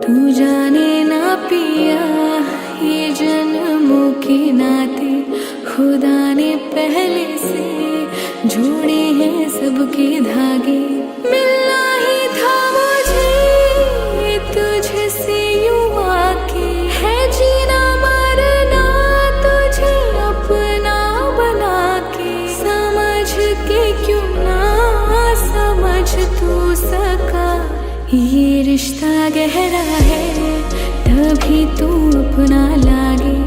तू जाने ना पिया, ये जन्मों के नाते खुदा ने पहले से जोड़े हैं सबके धागे। मिलना ही था मुझे तुझसे यूं आके, है जीना मरना तुझे अपना बना के। समझ के क्यों ना समझ तू सका, ये रिश्ता गहरा है तभी तू अपना लागे।